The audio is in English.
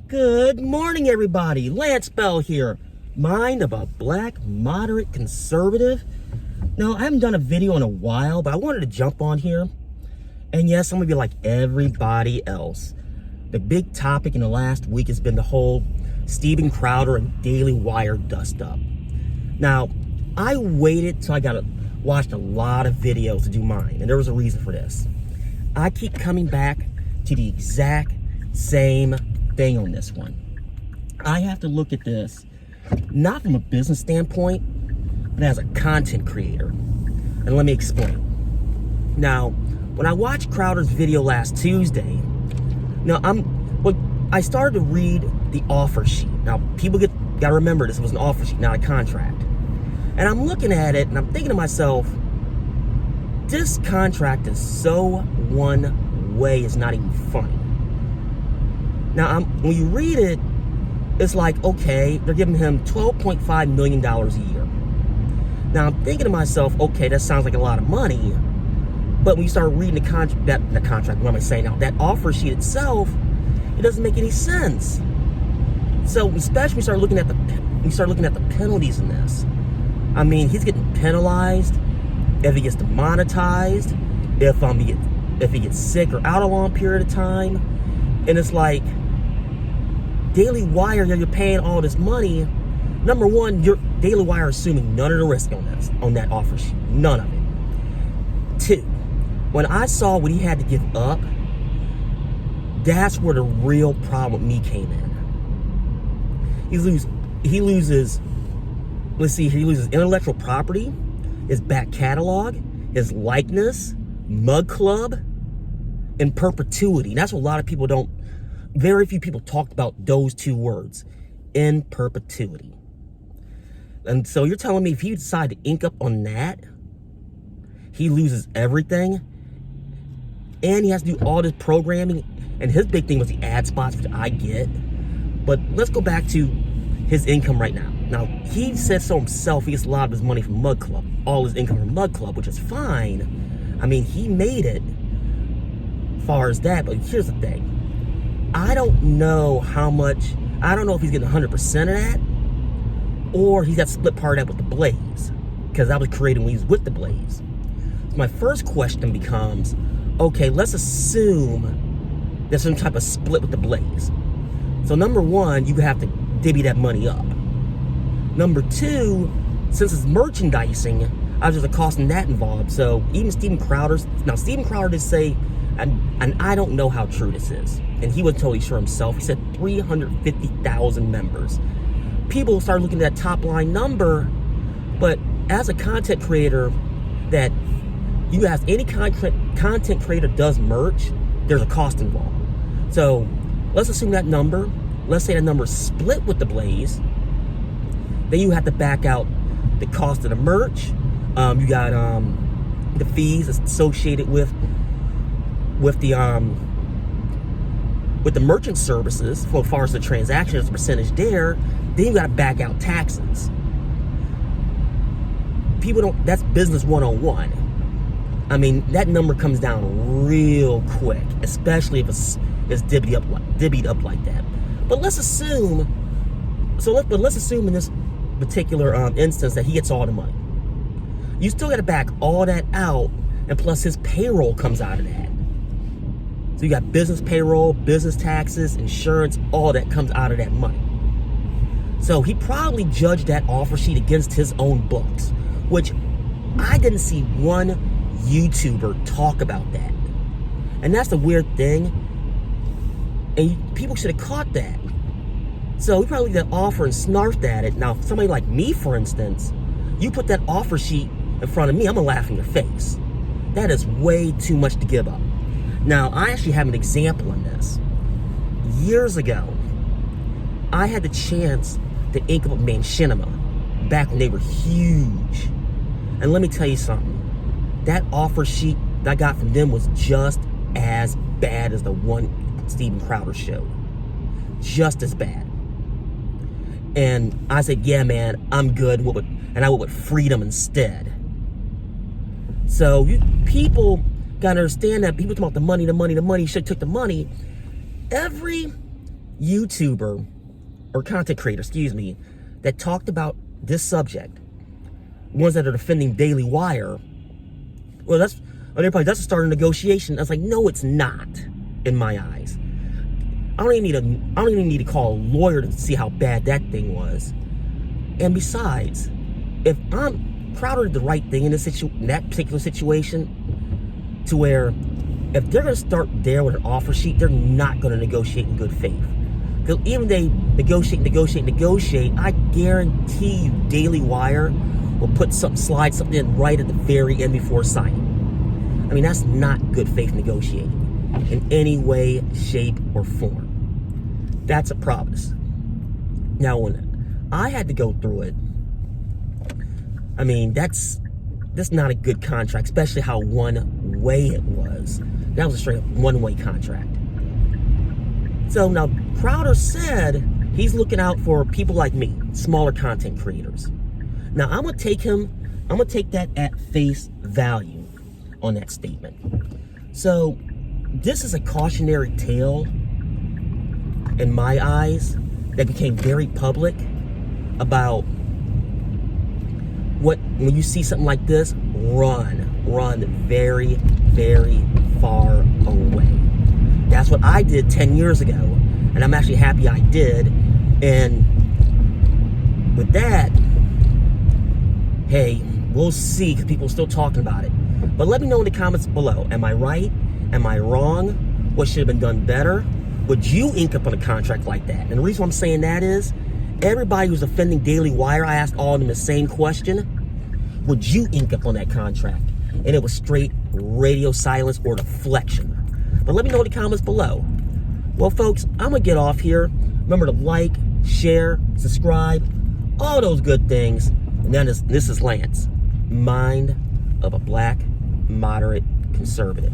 Good morning, everybody. Lance Bell here. Mind of a black, moderate conservative. Now, I haven't done a video in a while, but I wanted to jump on here. And yes, I'm going to be like everybody else. The big topic in the last week has been the whole Steven Crowder and Daily Wire dust-up. Now, I waited till I watched a lot of videos to do mine, and there was a reason for this. I keep coming back to the exact same thing on this one. I have to look at this not from a business standpoint, but as a content creator. And let me explain. Now, when I watched Crowder's video last Tuesday, I started to read the offer sheet. Now, people gotta remember this was an offer sheet, not a contract. And I'm looking at it and I'm thinking to myself, this contract is so one way, it's not even funny. Now, when you read it, it's like, okay, they're giving him $12.5 million a year. Now, I'm thinking to myself, okay, that sounds like a lot of money. But when you start reading the contract, what am I saying now? That offer sheet itself, it doesn't make any sense. So, especially when you start looking at the penalties in this. I mean, he's getting penalized if he gets demonetized, if he gets sick or out a long period of time. And it's like, Daily Wire, you're paying all this money. Number one, your Daily Wire assuming none of the risk on that offer sheet. None of it. Two, when I saw what he had to give up, that's where the real problem with me came in. He loses intellectual property, his back catalog, his likeness, Mug Club, and perpetuity. That's what a lot of people don't. Very few people talked about those two words, in perpetuity. And so you're telling me if he decide to ink up on that, he loses everything, and he has to do all this programming. And his big thing was the ad spots, which I get. But let's go back to his income right now. Now, he said so himself, he gets a lot of his money from Mug Club, all his income from Mug Club, which is fine. I mean, he made it as far as that, but here's the thing. I don't know if he's getting 100% of that, or he's got split part of that with the Blaze, because that was created when he was with the Blaze. So my first question becomes, okay, let's assume there's some type of split with the Blaze. So number one, you have to divvy that money up. Number two, since it's merchandising, there's a cost in that involved. So even Steven Crowder did say, and I don't know how true this is, and he wasn't totally sure himself. He said 350,000 members. People start looking at that top line number, but as a content creator, that you ask any content creator does merch, there's a cost involved. So let's assume that number. Let's say that number is split with the Blaze. Then you have to back out the cost of the merch. You got the fees associated with the merchant services, for as far as the transaction as a percentage there. Then you got to back out taxes. That's business 101. I mean, that number comes down real quick, especially if it's divvied up like that. But let's assume in this particular instance that he gets all the money. You still got to back all that out, and plus his payroll comes out of that. So you got business payroll, business taxes, insurance, all that comes out of that money. So he probably judged that offer sheet against his own books, which I didn't see one YouTuber talk about that. And that's the weird thing. And people should have caught that. So he probably did that offer and snarfed at it. Now, if somebody like me, for instance, you put that offer sheet in front of me, I'm gonna laugh in your face. That is way too much to give up. Now, I actually have an example in this. Years ago, I had the chance to ink up Machinima back when they were huge. And let me tell you something. That offer sheet that I got from them was just as bad as the one Steven Crowder showed. Just as bad. And I said, yeah, man, I'm good. And I went with freedom instead. So people got to understand that people talk about the money, you should have took the money. Every YouTuber or content creator, excuse me, that talked about this subject, ones that are defending Daily Wire, well, that's a start of negotiation. I was like, no, it's not, in my eyes. I don't even need to call a lawyer to see how bad that thing was. And besides, if Crowder did the right thing in that particular situation, to where if they're going to start there with an offer sheet, they're not going to negotiate in good faith. Because even they negotiate, I guarantee you Daily Wire will slide something in right at the very end before signing. I mean, that's not good faith negotiating in any way, shape, or form. That's a promise. Now, when I had to go through it, I mean, that's not a good contract, especially how one-way it was. That was a straight up one-way contract. So now Crowder said he's looking out for people like me, smaller content creators. Now I'm gonna take that at face value on that statement. So this is a cautionary tale in my eyes that became very public about when you see something like this, run very, very far away. That's what I did 10 years ago, and I'm actually happy I did. And with that, hey, we'll see, because people are still talking about it. But let me know in the comments below. Am I right? Am I wrong? What should have been done better? Would you ink up on a contract like that? And the reason why I'm saying that is, everybody who's defending Daily Wire, I asked all of them the same question. Would you ink up on that contract? And it was straight radio silence or deflection. But let me know in the comments below. Well, folks, I'm going to get off here. Remember to like, share, subscribe, all those good things. And then this is Lance, mind of a black, moderate conservative.